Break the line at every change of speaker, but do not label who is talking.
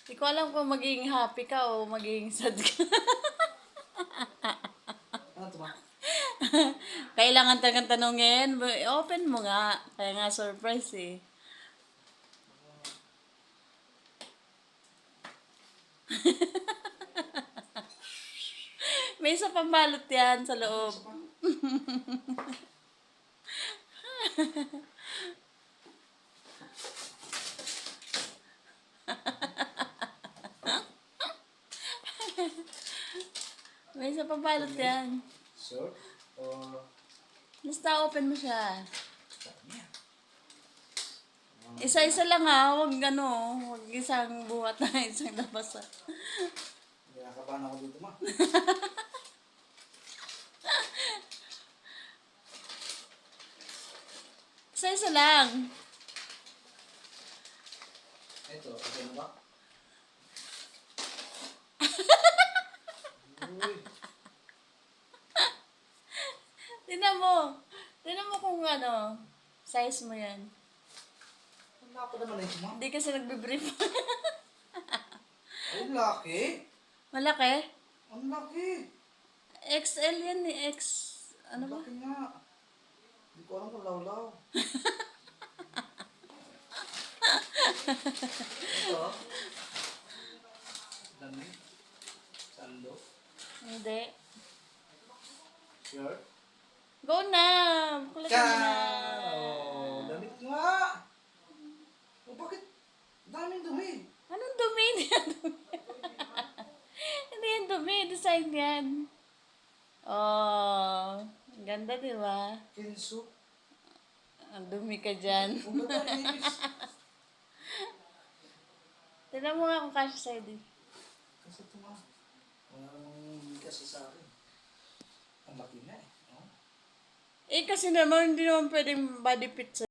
Hindi ko alam kung magiging happy ka o magiging sad ka.
Ano to, ma?
Kailangan talagang tanungin. Open mo nga. Kaya nga surprise eh. May isa pang balot yan sa loob.
Isa pa?
May isa pang balot yan.
Sure? Or...
Basta open mo siya.
Dami yan.
Isa-isa lang ha. Huwag ano. Huwag isang buhat na isang labas ha.
Kinakabahan ako dito, ma.
Isa-isa lang.
Ito, okay na ba? Uy.
Tingnan mo. Tingnan mo kung ano. Size mo yan.
Ang laki naman ito, ma.
Hindi kasi nagbe-brief.
Ay, laki.
Malaki?
Ang laki.
XL yan eh. Ano
Ang
ba?
laki nga. Hindi ko alam kung lawlaw. Ito. Dami. Sando.
Hindi.
Sure?
Go na! Kulit mo na.
Oh, damit nga. O bakit? Daming dumi.
Anong dumi? Hindi yan dumi. Hindi yan dumi. Design yan. Oh, ang ganda, di ba?
Kenso.
Ang dumi ka dyan.
Ang ganda ng ibis.
Tignan mo nga kung kasya sa'yo din.
Kasi ito nga. Walang kasi sa akin. Ang laki nga eh. No?
Eh, kasi naman, hindi naman pwedeng body fit